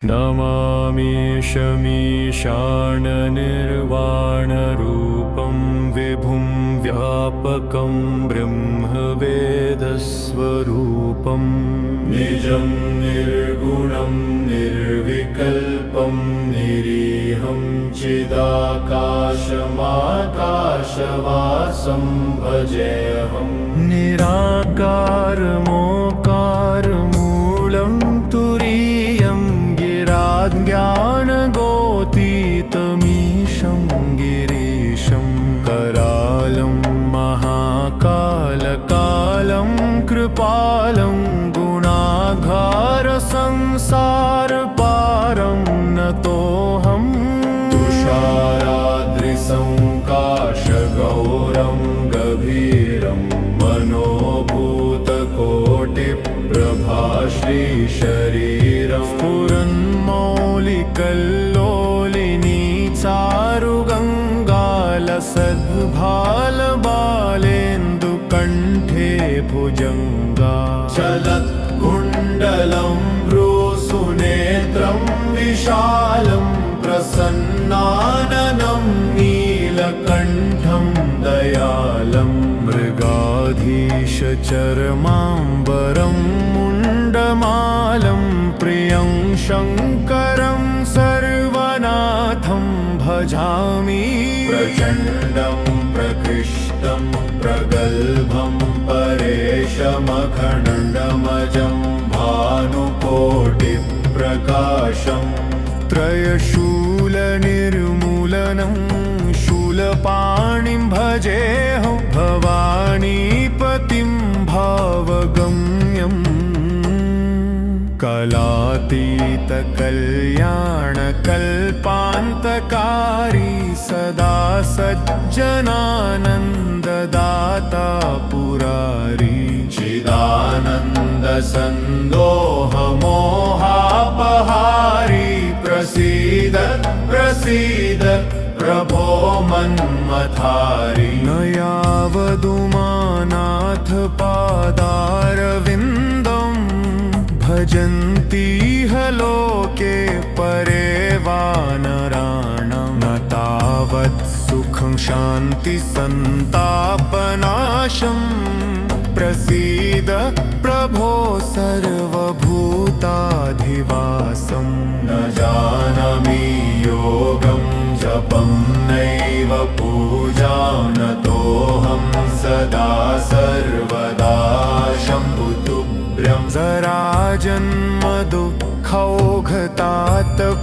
नमामि शमीशाननिर्वाणरूपं विभुं व्यापकं ब्रह्मवेदस्वरूपं निजं निर्गुणं निर्विकल्पं निरीहं चिदाकाशमाकाशवासं भजेऽहं निराकारमोकारमूलं तुरीयं ज्ञानगोतीतमीशं गिरीशं करालं महाकालकालं कृपालं गुणाघारसंसारपारं नतोऽहं तुषाराद्रिसंकाशगौरं गभीरं मनोभूतकोटिप्रभाश्रीशरीरं स्फुरन्मौलिकल्लोलिनी चारुगङ्गालसद्भालबालेन्दुकण्ठे भुजङ्गा चलत्कुण्डलं भ्रूसुनेत्रं विशालं प्रसन्नाननं नीलकण्ठं दयालं मृगाधीशचर्माम्बरं मुण्डमालं प्रियं शङ्करं सर्वनाथं भजामि प्रचण्डं प्रकृष्टं प्रगल्भं परेशमखण्डमजं भानुकोटिप्रकाशं त्रयशूलनिर्मूलनं शूलपाणिं भजेऽहं भवानीपतिं भावगम्यम् कलातीतकल्याणकल्पान्तकारी सदा सज्जनानन्ददाता पुरारी चिदानन्दसन्दोहमोहापहारी प्रसीद प्रसीद प्रभो मन्मथारी न यावदुमानाथ पादारविन्दं भजन्तीह लोके परे वानराणां न तावत् सुखं शान्तिसन्तापनाशं प्रसीद प्रभो सर्वभूताधिवासं न जानामि योगं जपं नैव पूजां नतोऽहं सदा सर्वदा शम्भुतुभ्यं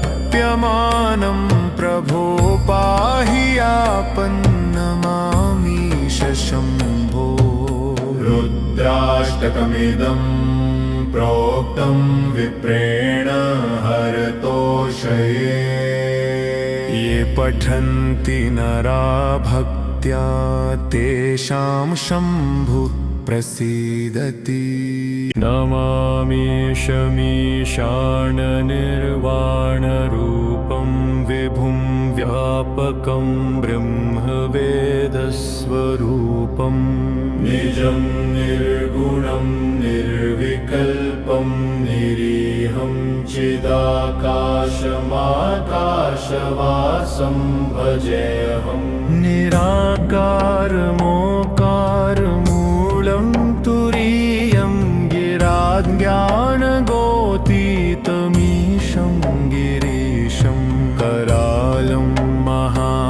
जराजन्मदुःखौघतातप्यमानं प्रभो पाहि आपन्नमामीश शम्भो रुद्राष्टकमिदं प्रोक्तं विप्रेण हरतोषये ये पठन्ति नरा भक्त्या तेषां शम्भु प्रसीदति नमामि शमीशाननिर्वाणरूपं विभुं व्यापकं ब्रह्मवेदस्वरूपं निजं निर्गुणं निर्विकल्पं निरीहं चिदाकाशमाकाशवासं भजेऽहं निराकारमोकारमूलं तुरीयं गिराज्ञानगोतीतमीशं गिरीशं करालं महाकालकालं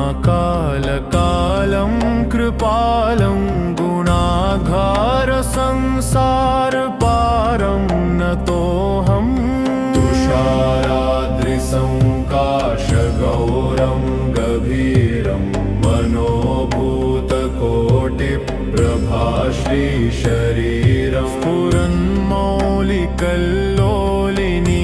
कृपालं गुणाघारसंसारपारं नतोऽहं तुषाराद्रिसंकाशगौरं गभीरं मनोभूतकोटिप्रभाश्रीशरीरं स्फुरन्मौलिकल्लोलिनी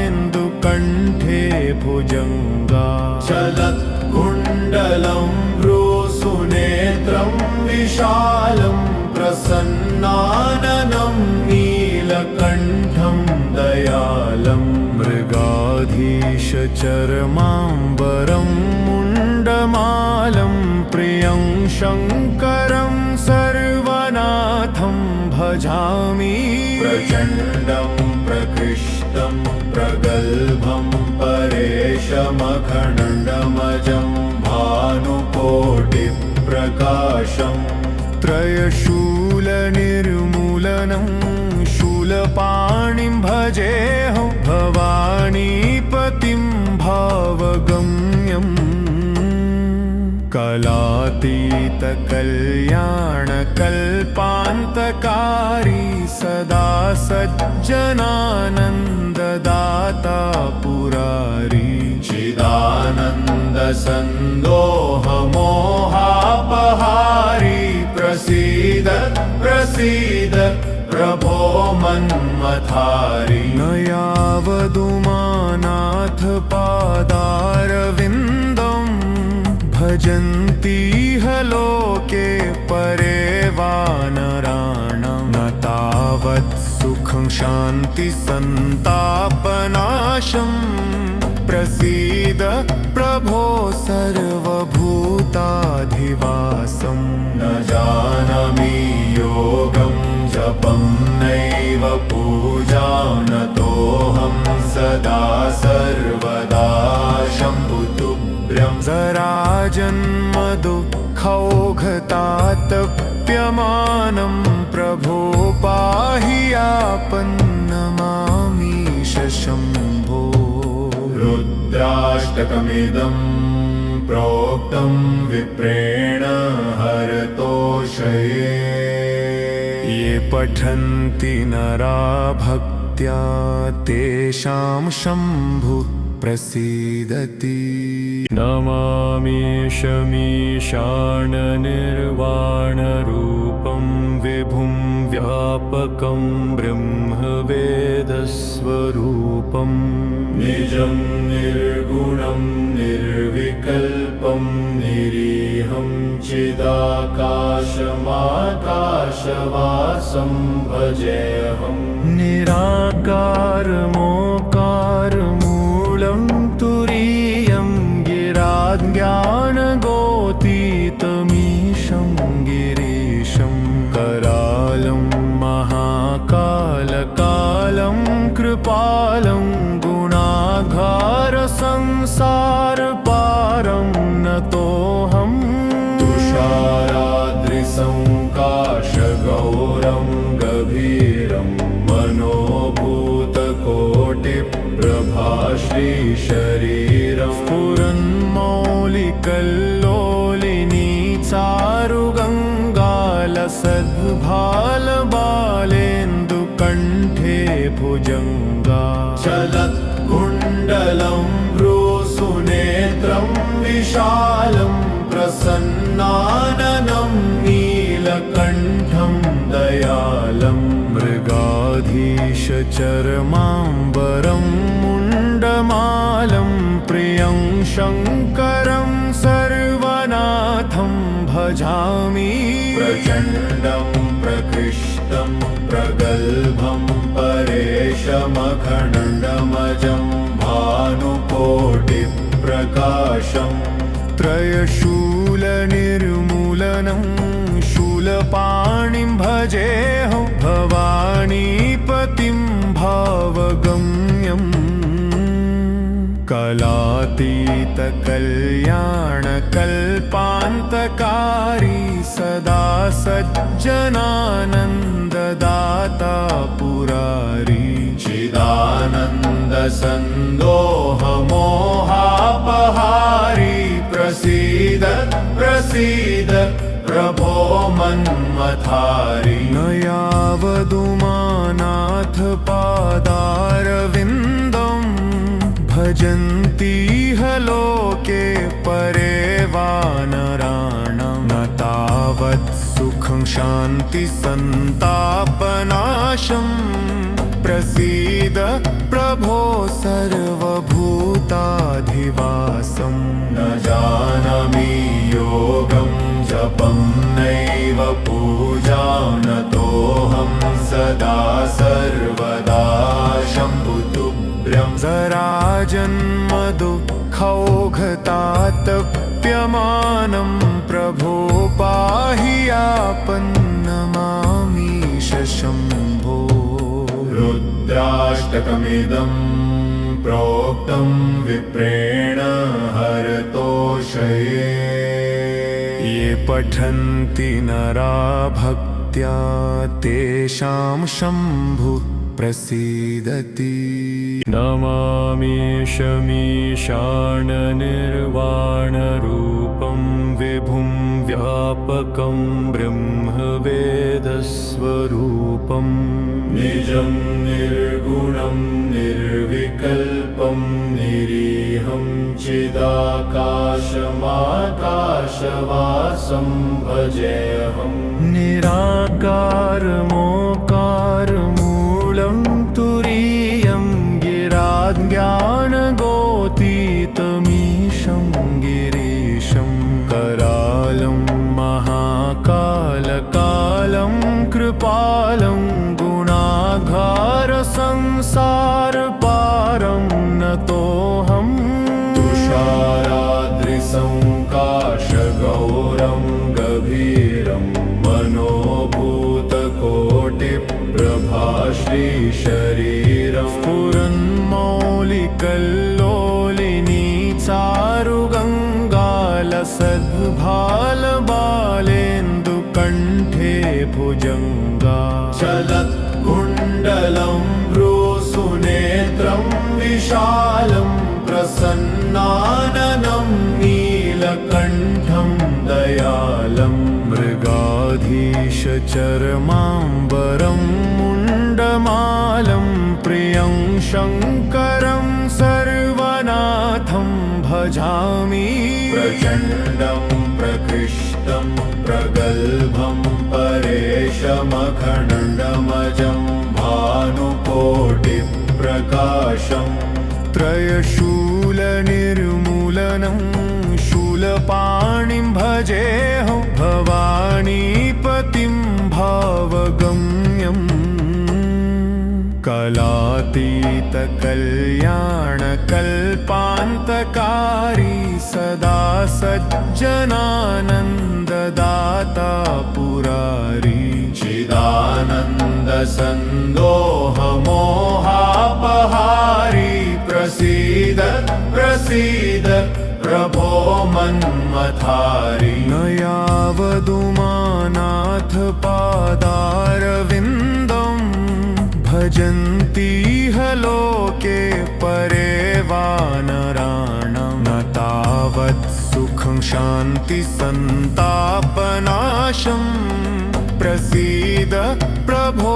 चारुगङ्गालसद्भालबालेन्दुकण्ठे भुजङ्गा चलत्कुण्डलं भ्रूसुनेत्रं विशालं प्रसन्नाननं नीलकण्ठं दयालं मृगाधीशचर्माम्बरं मुण्डमालं प्रियं शङ्करं सर्वनाथं भजामि प्रचण्डं प्रकृष्टं प्रगल्भं परेशमखण्डमजं भानुकोटिप्रकाशम् त्रयशूलनिर्मूलनं शूलपाणिं भजेऽहं भवानीपतिं भावगम्यम् कलातीतकल्याणकल्पान्तकारी सदा सज्जनानन्ददाता पुरारी चिदानन्दसन्दोहमोहापहारी प्रसीद प्रसीद प्रभो मन्मथारी न यावदुमानाथ पादारविन्दम् भजन्ति ह लोके परे वानराणां न तावत् सुखं शान्ति सन्तापनाशं प्रसीद प्रभो सर्वभूताधिवासं न जानामि योगं जपं नैव पूजां नतोऽहं सदा सर्वदा शम्भुतुभ्यं जराजन्मदुःखौघतातप्यमानं प्रभो पाहि आपन्नमामीश शम्भो रुद्राष्टकमिदं प्रोक्तं विप्रेण हरतोषये ये पठन्ति नरा भक्त्या तेषां शम्भु प्रसीदति नमामि शमीशाननिर्वाणरूपं विभुं व्यापकं ब्रह्मवेदस्वरूपं निजं निर्गुणं निर्विकल्पं निरीहं चिदाकाशमाकाशवासं भजेऽहं निराकारमोकारमूलं तुरीयं गिराज्ञानगोतीतमीशं गिरीशं करालं महाकालकालं कृपालं गुणाघारसंसारपारं नतोऽहं तुषाराद्रिसंकाशगौरं गभीरं मनोभूतकोटिप्रभाश्रीशरीरं स्फुरन्मौलिकल्लोलिनी चारुगङ्गालसद्भालबालेन्दुकण्ठे भुजङ्गा चलत्कुण्डलं भ्रूसुनेत्रं विशालं प्रसन्नाननं नीलकण्ठं दयालं मृगाधीशचर्माम्बरं मुण्डमालं प्रियं शङ्करं सर्वनाथं भजामि प्रचण्डं प्रकृष्टं प्रगल्भं परेशमखण्डमजं भानुकोटिप्रकाशम् त्रयशूलनिर्मूलनं शूलपाणिं भजेऽहं भवानीपतिं भावगम्यम् कलातीतकल्याणकल्पान्तकारी सदा सज्जनानन्ददाता पुरारी चिदानन्दसन्दोहमोहापहारी प्रसीद प्रसीद प्रभो मन्मथारी न यावदुमानाथ पादारविन्दम् भजन्ति ह लोके परे वानराणां न तावत् सुखं शान्ति सन्तापनाशं प्रसीद प्रभो सर्वभूताधिवासं न जानामि योगं जपं नैव पूजां नतोऽहं सदा सर्वदा शम्भुतुभ्यं जराजन्मदुःखौघतातप्यमानं प्रभो पाहि आपन्नमामीश शम्भो रुद्राष्टकमिदं प्रोक्तं विप्रेण हरतोषये ये पठन्ति नरा भक्त्या तेषां शम्भुः प्रसीदति नमामि शमीशाननिर्वाणरूपं विभुं व्यापकं ब्रह्मवेदस्वरूपं निजं निर्गुणं निर्विकल्पं निरीहं चिदाकाशमाकाशवासं भजेऽहं निराकारमोकारमूलं तुरीयं गिराज्ञानगोतीतमीशं गिरीशं करालं महाकालकालं कृपालं गुणाघारसंसारपारं नतोऽहं तुषाराद्रिसंकाशगौरं गभीरं मनोभूतकोटिप्रभाश्रीशरीरं स्फुरन्मौलिकल्लोलिनी चारुगङ्गालसद्भालबालेन्दुकण्ठे भुजङ्गा चलत्कुण्डलं भ्रूसुनेत्रं विशालं प्रसन्नाननं नीलकण्ठं दयालं मृगाधीशचर्माम्बरं मुण्डमालं प्रियं शङ्करं सर्वनाथं भजामि प्रचण्डं प्रकृष्टं प्रगल्भं परेशमखण्डमजं भानुकोटिप्रकाशं त्रयशूलनिर्मूलनं शूलपाणिं भजेऽहं भवानीपतिं भावगम्यम् कलातीतकल्याणकल्पान्तकारी सदा सज्जनानन्ददाता पुरारी चिदानन्दसन्दोहमोहापहारी प्रसीद प्रसीद प्रभो मन्मथारि न यावदुमानाथ पादारविन्दं भजन्ति ह लोके परे वानराणां न तावत् सुखं शान्ति सन्तापनाशं प्रसीद प्रभो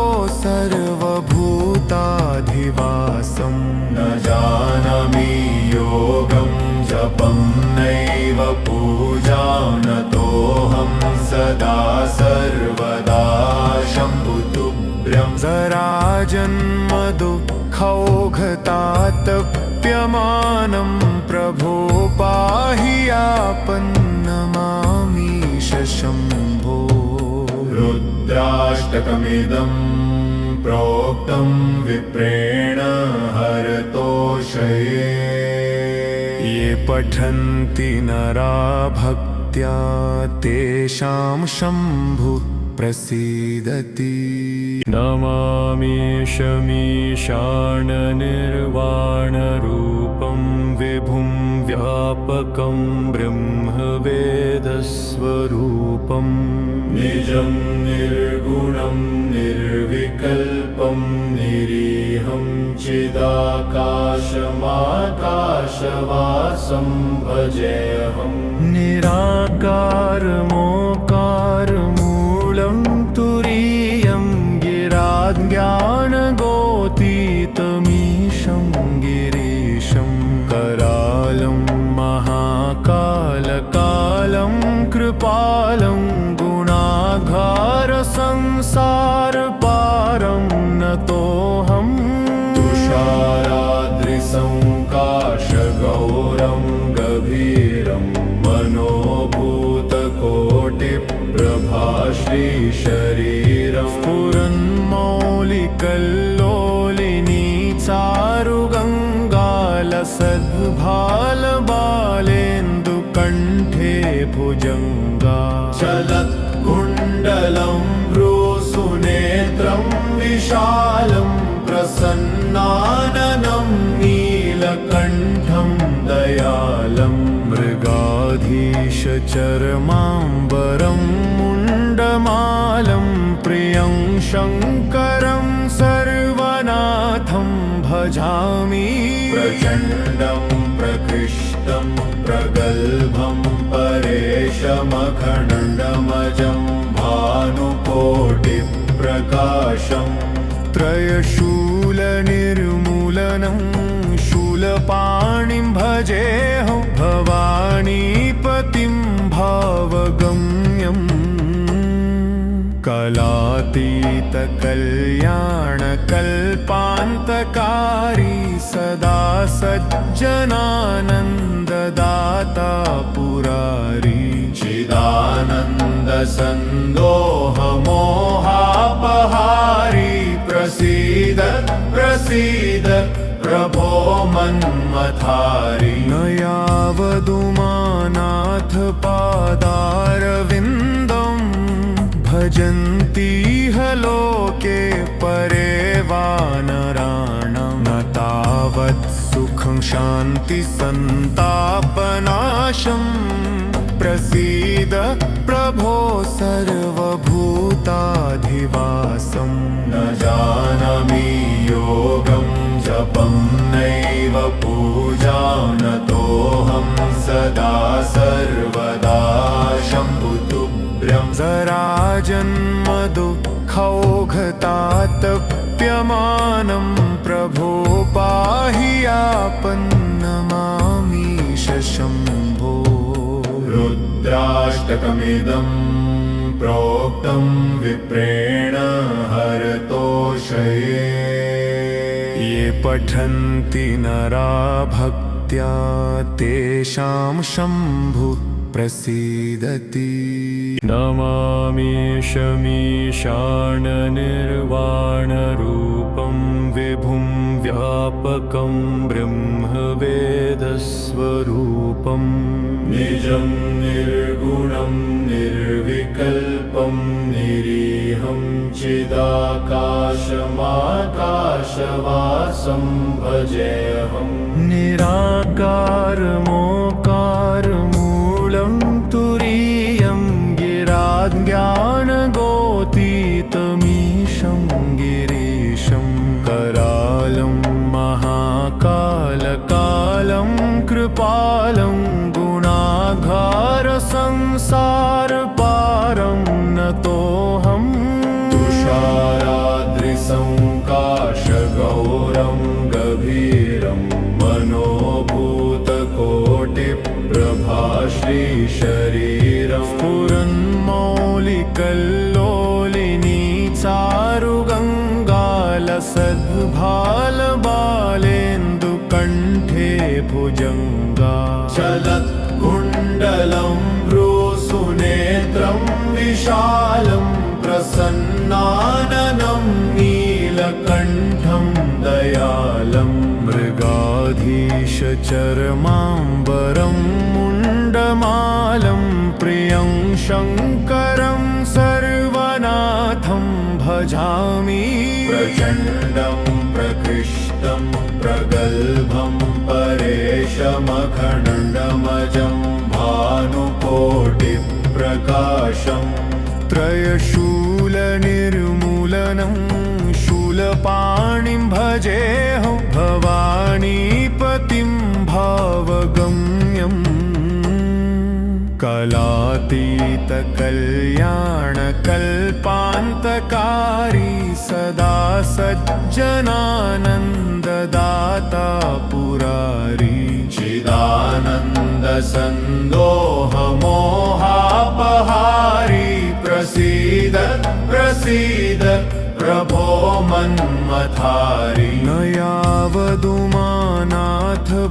सर्वभूताधिवासं न जानामि योगं जपं नैव पूजां नतोऽहं सदा सर्वदा शम्भुतुभ्यं जराजन्म दुःखौघतातप्यमानं प्रभो पाहि आपन्नमामीश शम्भो रुद्राष्टकमिदं प्रोक्तं विप्रेण हरतोषये ये पठन्ति नरा भक्त्या तेषां शम्भुः प्रसीदति नमामि शमीशाननिर्वाणरूपं विभुं व्यापकं ब्रह्मवेदस्वरूपं निजं निर्गुणं निर्विकल्पं निरीहं चिदाकाशमाकाशवासं भजेऽहं निराकारमोकारमूलं तुरीयं गिराज्ञानगोतीतमीशं गिरीशं करालं महाकालकालं कृपालं गुणाघारसंसारपारं नतोऽहं तुषाराद्रिसंकाशगौरं गभीरं मनोभूतकोटिप्रभाश्रीशरीरं स्फुरन्मौलिकल्लोलिनी चारुगङ्गालसद्भालबालेन्दुकण्ठे भुजङ्गा चलत्कुण्डलं भ्रूसुनेत्रं विशालं प्रसन्नाननं नीलकण्ठं दयालं मृगाधीशचर्माम्बरं मुण्डमालं प्रियं शङ्करं सर्वनाथं भजामि प्रचण्डं प्रकृष्टं प्रगल्भं परेशमखण्डमजं भानुकोटिप्रकाशं त्रयशूलनिर्मूलनं शूलपाणिं भजेऽहं भवानीपतिं भावगम्यम् कलातीतकल्याणकल्पान्तकारी सदा सज्जनानन्ददाता पुरारी चिदानन्दसन्दोहमोहापहारी प्रसीद प्रसीद प्रभो मन्मथारी न यावदुमानाथ पादारविन्दं भजन्ति ह लोके परे वानराणां न तावत् सुखं शान्ति सन्तापनाशं प्रसीद प्रभो सर्वभूताधिवासं न जानामि योगं जपं नैव पूजां नतोऽहं सदा सर्वदा शम्भुतुभ्यं जराजन्मदुःखौघतातप्यमानं प्रभो पाहि आपन्नमामीश शम्भो रुद्राष्टकमिदं प्रोक्तं विप्रेण हरतोषये ये पठन्ति नरा भक्त्या तेषां शम्भु प्रसीदति नमामीशमीशाननिर्वाणरूपं विभुं व्यापकं ब्रह्मवेदस्वरूपं निजं निर्गुणं निर्विकल्पं निरीहं चिदाकाशमाकाशवासं भजेऽहं निराकारमोकारमूलं तुरीयं गिराज्ञानगोतीतमीशं गिरीशं करालं महाकालकालं कृपालं गुणाघारसंसारपारं नतोऽहं तुषाराद्रिसंकाशगौरं गभीरं मनोभूतकोटिप्रभाश्रीशरीरं स्फुरन्मौलिकल्लोलिनी चारुगङ्गालसद्भालबालेन्दुकण्ठे भुजङ्गा चलत्कुण्डलं भ्रूसुनेत्रं विशालं प्रसन्नाननं नीलकण्ठं दयालं मृगाधीशचर्माम्बरं मुण्डमालं प्रियं शङ्करं सर्वनाथं भजामि प्रचण्डं प्रकृष्टं प्रगल्भं परेशमखण्डमजं भानुकोटिप्रकाशं त्रयशूलनिर्मूलनं शूलपाणिं भजेऽहं भवानीपतिं भावगम्यम् कलातीतकल्याणकल्पान्तकारी सदा सज्जनानन्ददाता पुरारी चिदानन्दसन्दोहमोहापहारी प्रसीद प्रसीद प्रभो मन्मथारी न यावदुमानाथ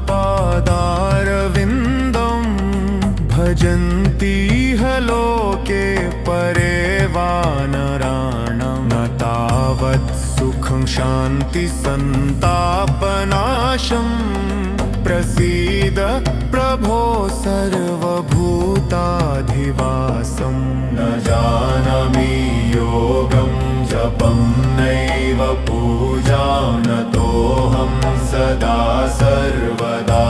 पादारविन्दं भजन्ति ह लोके परे वानराणां न तावत् सुखं शान्ति सन्तापनाशं प्रसीद प्रभो सर्वभूताधिवासं सर्वभूताधिवासं न जानामि योगं जपं नैव पूजां नतोऽहं सदा सर्वदा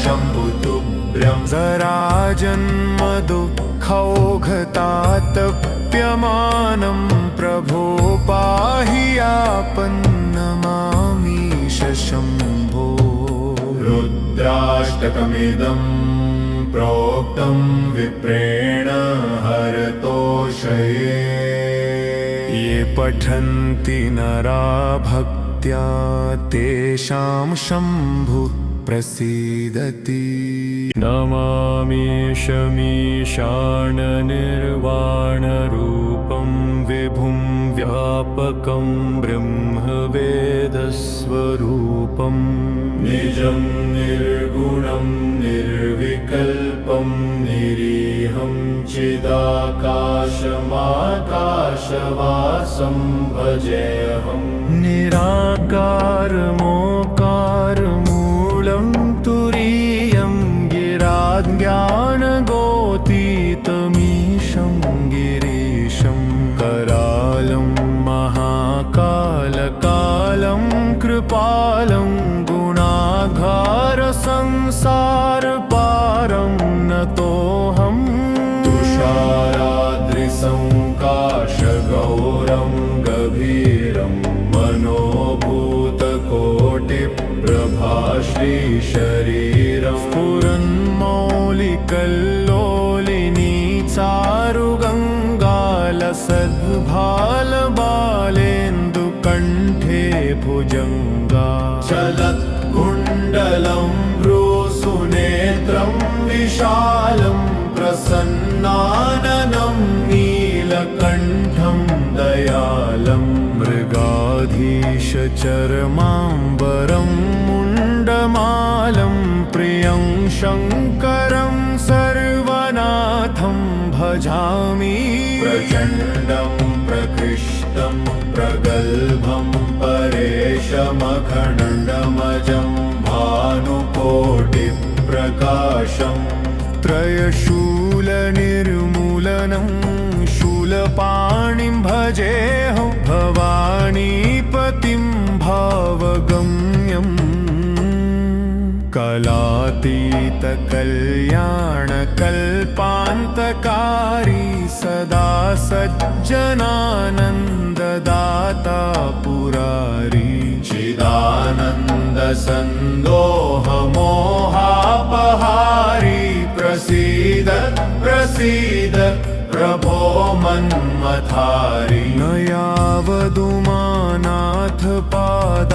शम्भुतुभ्यं जराजन्म दुःखौघतातप्यमानं प्रभो पाहि आपन्नमामीश शम्भो रुद्राष्टकमिदं प्रोक्तं विप्रेण हरतोषये ये पठन्ति नरा भक्त्या तेषां शम्भु प्रसीदति नमामीशमीशाननिर्वाणरूपं विभुं व्यापकं ब्रह्मवेदस्वरूपं निजं निर्गुणं निर्विकल्पं निरीहं चिदाकाशमाकाशवासं भजेऽहं निराकारमोकारमूलं तुरीयं गिराज्ञानगोतीतमीशं गिरीशं करालं महाकालकालं कृपालं गुणाघारसंसारपारं नतोऽहं तुषाराद्रिसंकाशगौरं गभीरं मनोभूतकोटिप्रभाश्रीशरीरं स्फुरन्मौलिकल्लोलिनी चारुगङ्गालसद्भालबालेन्दुकण्ठे भुजङ्गा चलत्कुण्डलं भ्रूसुनेत्रं विशालं प्रसन्नाननं नीलकण्ठं दयालं मृगाधीशचर्माम्बरं मुण्डमालं प्रियं शङ्करं सर्वनाथं भजामि प्रचण्डं प्रकृष्टं प्रगल्भं परेशमखण्डमजं भानुकोटिप्रकाशं त्रयशूलनिर्मूलनं शूलपाणिं भजेऽहं भवानीपतिं भावगम्यम् कलातीतकल्याणकल्पान्तकारी सदा सज्जनानन्ददाता पुरारी चिदानन्दसन्दोहमोहापहारी प्रसीद प्रसीद प्रभो मन्मथारी न यावदुमानाथ पादारविन्दं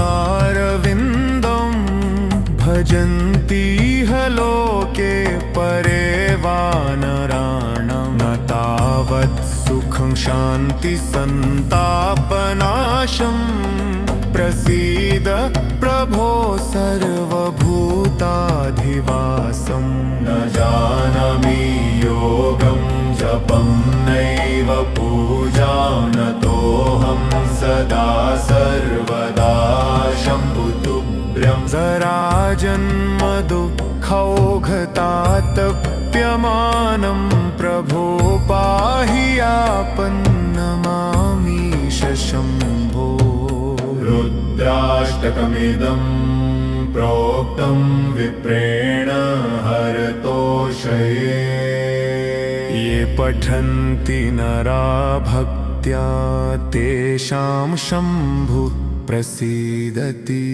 भजन्ति ह लोके परे वानराणां न तावत् सुखं शान्ति सन्तापनाशं प्रसीद प्रभो सर्वभूताधिवासं न जानामि योगं जपं नैव पूजां नतोऽहं सदा सर्वदा शम्भुतुभ्यं जराजन्म दुःखौघतातप्यमानं प्रभो पाहि आपन्नमामीश शम्भो रुद्राष्टकमिदं प्रोक्तं विप्रेण हरतोषये ये पठन्ति नरा भक्त्या तेषां शम्भु प्रसीदति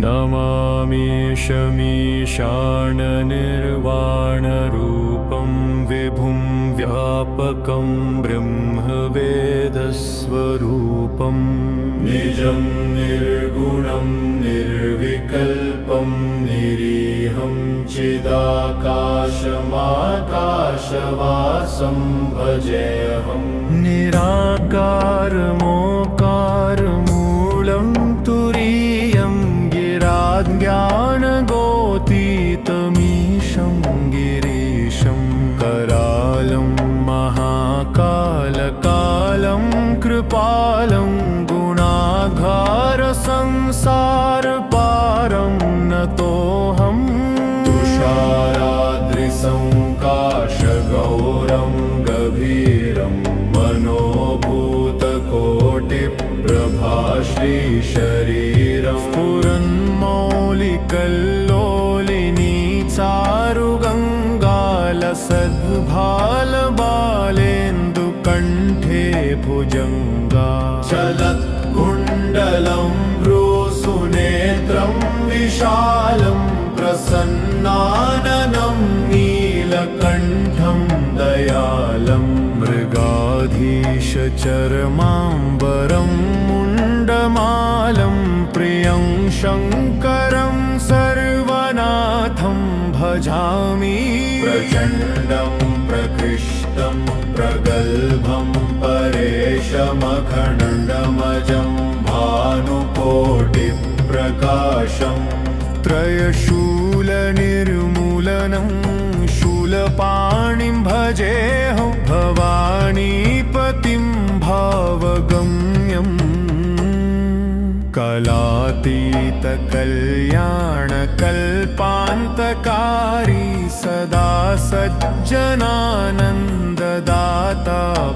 नमामीशमीशाननिर्वाणरूपं विभुं व्यापकं ब्रह्मवेदस्वरूपं निजं निर्गुणं निर्विकल्पं निरीहं चिदाकाशमाकाशवासं भजेऽहं निराकारमोकारमूलं तुरीयं गिराज्ञानगोतीतमीशं गिरीशं करालं महाकालकालं कृपालं गुणाघारसंसारपारं नतोऽहं तुषाराद्रिसंकाश शरीरं स्फुरन्मौलिकल्लोलिनी चारुगङ्गालसद्भालबालेन्दुकण्ठे भुजङ्गा चलत्कुण्डलं भ्रूसुनेत्रं विशालं प्रसन्नाननं नीलकण्ठं दयालं मृगाधीशचर्माम्बरं मुण्डमालं प्रियं शङ्करं सर्वनाथं भजामि प्रचण्डं प्रकृष्टं प्रगल्भं परेशमखण्डमजं भानुकोटिप्रकाशं त्रयशूलनिर्मूलनं शूलपाणिं भजेऽहं भवानीपतिं भावगम्यम् कलातीतकल्याणकल्पान्तकारी सदा सज्जनानन्ददाता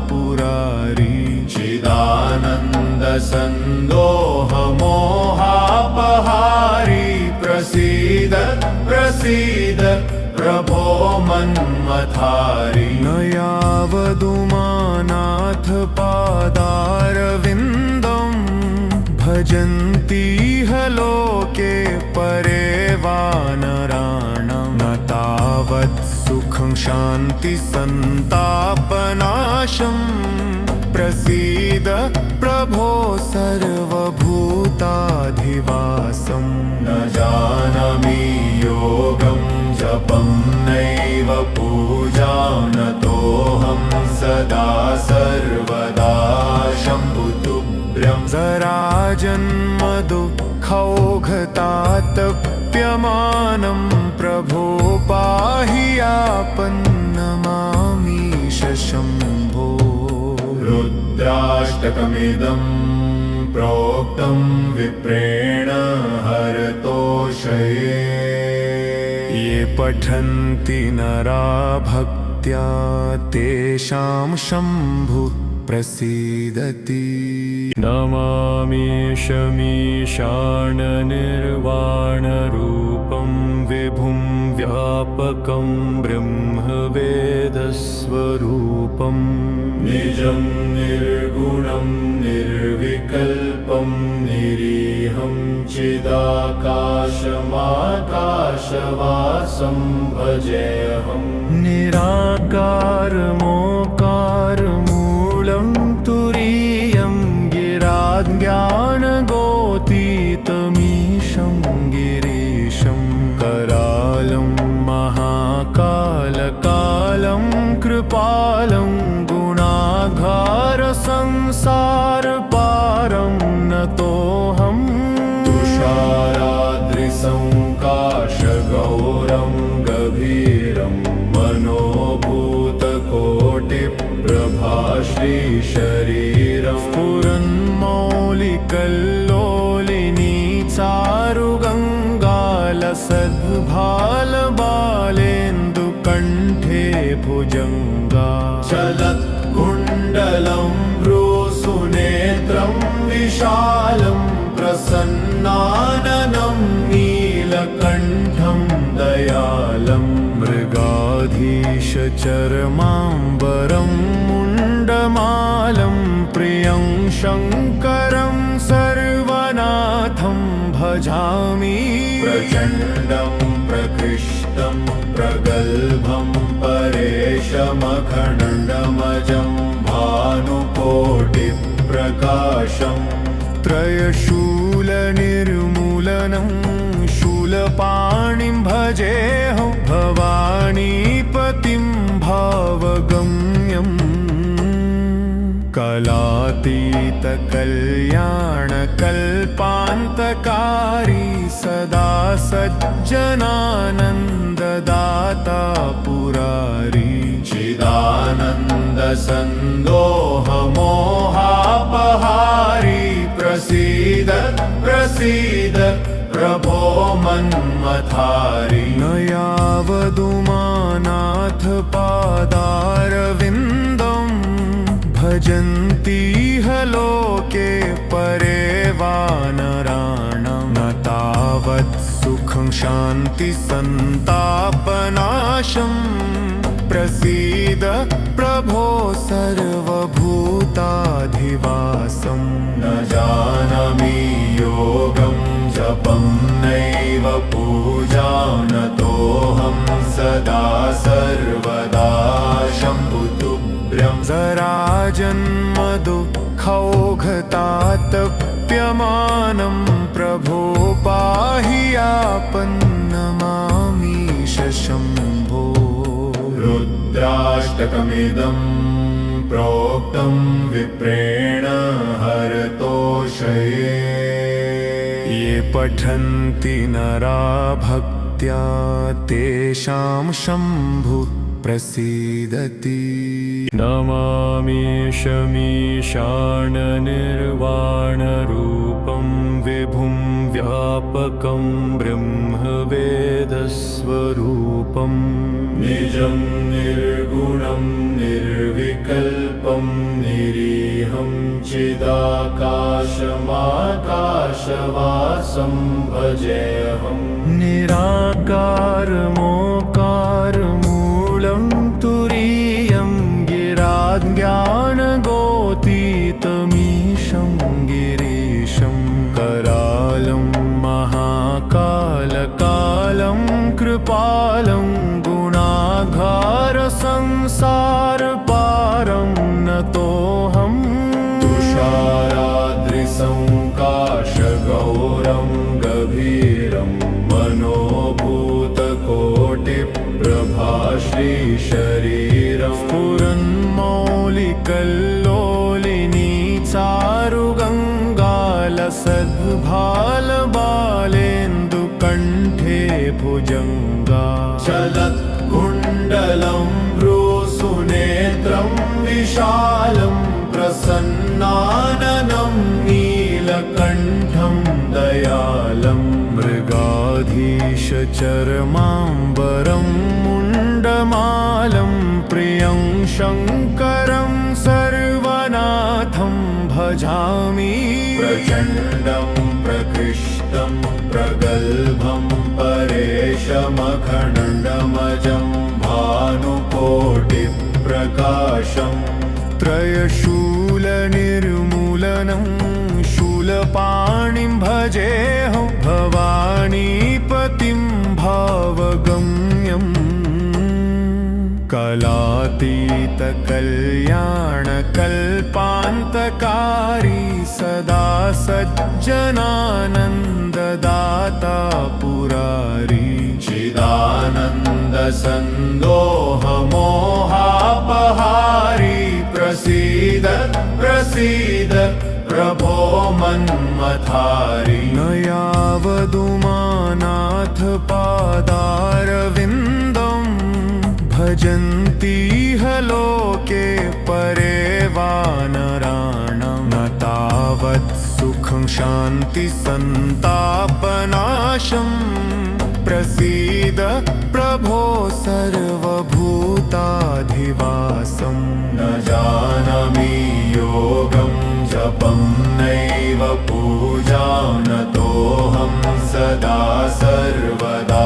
पुरारी चिदानन्दसन्दोहमोहापहारी प्रसीद प्रसीद प्रभो मन्मथारी न यावदुमानाथ पादारविन्दं भजन्तीह लोके परे वानराणां न तावत् सुखं शान्तिसन्तापनाशं प्रसीद प्रभो सर्वभूताधिवासं न जानामि योगं जपं नैव पूजां नतोऽहं सदा सर्वदा शम्भुतुभ्यं जराजन्मदुःखौघतातप्यमानं प्रभो पाहि आपन्नमामीश शम्भो रुद्राष्टकमिदं प्रोक्तं विप्रेण हरतोषये ये पठन्ति नरा भक्त्या तेषां शम्भु प्रसीदति नमामीशमीशाननिर्वाणरूपं विभुं व्यापकं ब्रह्मवेदस्वरूपं निजं निर्गुणं निर्विकल्पं निरीहं चिदाकाशमाकाशवासं भजेऽहं निराकारमोकारमूलं तुरीयं गिराज्ञानगोतीतमीशं गिरीशं करालं महाकालकालं कृपालं गुणाघारसंसारपारं नतोऽहं तुषाराद्रिसंकाशगौरं गभीरं मनोभूतकोटिप्रभाश्रीशरीरं स्फुरन्मौलिकल्लोलिनी चारुगङ्गालसद्भालबालेन्दुकण्ठे भुजङ्गा चलत्कुण्डलं भ्रूसुनेत्रं विशालं प्रसन्नाननं नीलकण्ठं दयालं मृगाधीशचर्माम्बरं मुण्डमालं प्रियं शङ्करं सर्वनाथं भजामि प्रचण्डं प्रकृष्टं प्रगल्भं परेशमखण्डमजं भानुकोटिप्रकाशं त्रयशूलनिर्मूलनं शूलपाणिं भजेऽहं भवानीपतिं भावगम्यम् कलातीतकल्याणकल्पान्तकारी सदा सज्जनानन्ददाता पुरारी चिदानन्दसन्दोहमोहापहारी प्रसीद प्रसीद प्रभो मन्मथारी न यावदुमानाथ पादारविन्दं भजन्ति ह लोके परे वानराणां न तावत् सुखं शान्ति सन्तापनाशं प्रसीद प्रभो सर्वभूताधिवासं न जानामि योगं जपं नैव पूजां नतोऽहं सदा सर्वदा शम्भुतुभ्यं जराजन्म दुःखौघतातप्यमानं प्रभो पाहि आपन्नमामीश शम्भो रुद्राष्टकमिदं प्रोक्तं विप्रेण हरतोषये ये पठन्ति नरा भक्त्या तेषां शम्भु प्रसीदति नमामि शमीशाननिर्वाणरूपं विभुं व्यापकं ब्रह्मवेदस्वरूपं निजं निर्गुणं निर्विकल्पं निरीहं चिदाकाशमाकाशवासं भजेऽहं निराकारमोकारमूलं तुरीयं गिराज्ञानगोतीतमीशं गिरीशं करालं महाकालकालं कृपालं गुणाघारसंसारपारं नतोऽहं तुषाराद्रिसंकाशगौरं गभीरं मनोभूतकोटिप्रभाश्रीशरीरं स्फुरन्मौलिकल्लोलिनी चारुगङ्गालसद्भालबालेन्दुकण्ठे भुजङ्गा चलत्कुण्डलं भ्रूसुनेत्रं विशालं प्रसन्नाननं नीलकण्ठं दयालं मृगाधीशचर्माम्बरं मुण्डमालं प्रियं शङ्करं सर्वनाथं भजामि प्रचण्डं प्रकृष्टं प्रगल्भं परेशमखण्डमजं भानुकोटिप्रकाशं त्रयशूलनिर्मूलनं शूलपाणिं भजेऽहं भवानीपतिं भावगम्यम् कलातीतकल्याणकल्पान्तकारी सदा सज्जनानन्ददाता पुरारी चिदानन्दसन्दोहमोहापहारी प्रसीद प्रसीद प्रभो मन्मथारी न यावदुमानाथ पादारविन्दं भजन्ति ह लोके परे वानराणां न तावत् सुखं शान्ति सन्तापनाशं प्रसीद प्रभो सर्वभूताधिवासं न जानामि योगं जपं नैव पूजां नतोऽहं सदा सर्वदा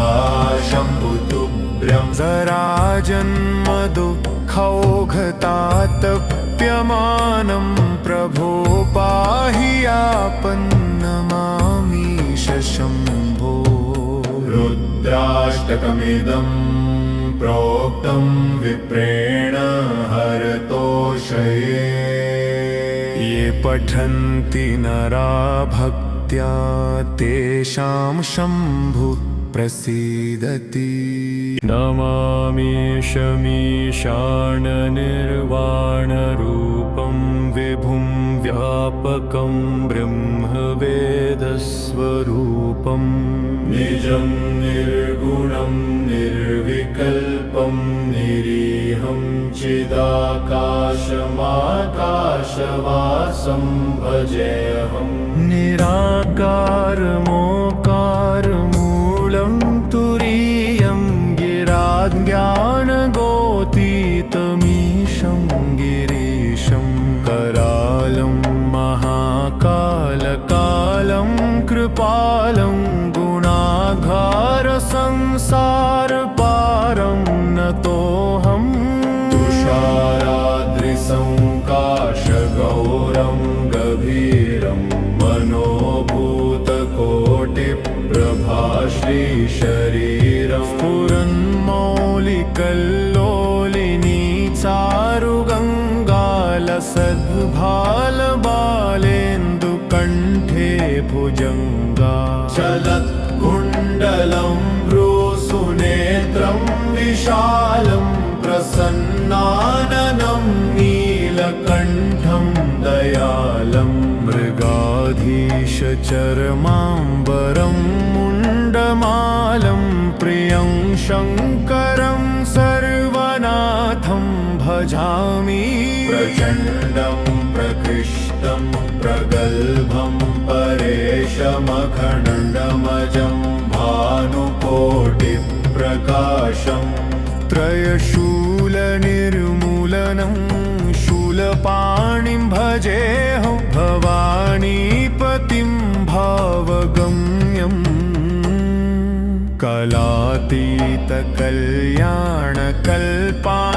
शम्भुतुभ्यं जराजन्म दुःखौघतातप्यमानं प्रभो पाहि आपन्नमामीश शम्भो रुद्राष्टकमिदं प्रोक्तं विप्रेण हरतोषये ये पठन्ति नरा भक्त्या तेषां शम्भु प्रसीदति नमामि शमीशाननिर्वाणरूपं विभुं व्यापकं ब्रह्मवेदस्वरूपं निजं निर्गुणं निर्विकल्पं निरीहं चिदाकाशमाकाशवासं भजेऽहं निराकारमोकारमूलं तुरीयं गिराज्ञानगोतीतमीशं गिरीशं पालं गुणाघार संसार पारं नतोऽहम् तुषाराद्रिसंकाशगौरं गभीरं मनोभूतकोटिप्रभाश्रीशरीरं स्फुरन्मौलिकल्लोलिनी चारुगङ्गालसद्भालबालेन्दुकण्ठे भुजङ्गा चलत्कुण्डलं भ्रूसुनेत्रं विशालं प्रसन्नाननं नीलकण्ठं दयालं मृगाधीशचर्माम्बरं मुण्डमालं प्रियं शङ्करं सर्वनाथं भजामि प्रचण्डं प्रकृष्टं प्रगल्भं परेशमखण्डमजं भानुकोटिप्रकाशं त्रयशूलनिर्मूलनं शूलपाणिं भजेऽहं भवानीपतिं भावगम्यम्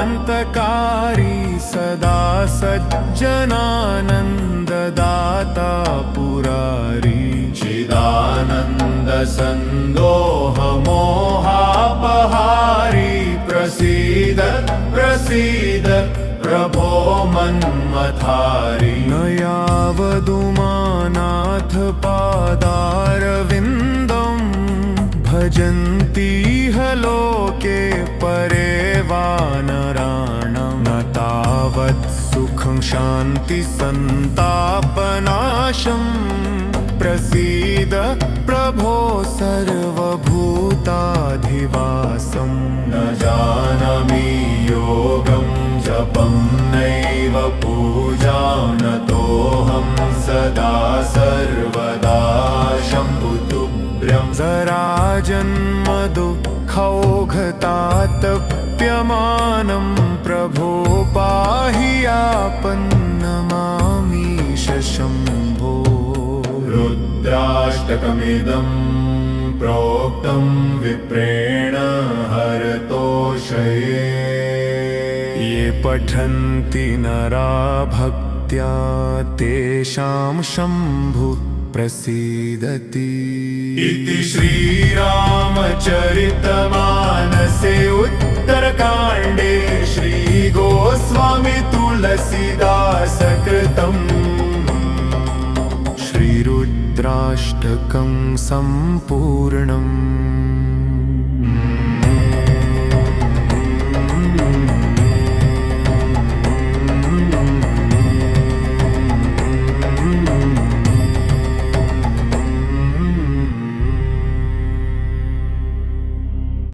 कलातीतकल्याणकल्पान्तकारी सदा सज्जनानन्ददाता पुरारी चिदानन्दसन्दोहमोहापहारी प्रसीद प्रसीद प्रभो मन्मथारी न यावदुमानाथ पादारविन्दं भजन्तीह लोके परे वानराणां न तावत् सुखं शान्तिसन्तापनाशं प्रसीद प्रभो सर्वभूताधिवासं न जानामि योगं जपं नैव पूजां नतोऽहं सदा सर्वदा शम्भुतुभ्यं जराजन्म दुःखौघतातप्यमानं प्रभो पाहि आपन्नमामीश शम्भो रुद्राष्टकमिदं प्रोक्तं विप्रेण हरतोषये ये पठन्ति नरा भक्त्या तेषां शम्भु प्रसीदति इति श्रीरामचरितमानसे उत्तरकाण्डे श्रीगोस्वामी तुलसीदासकृतं श्रीरुद्राष्टकं सम्पूर्णम्।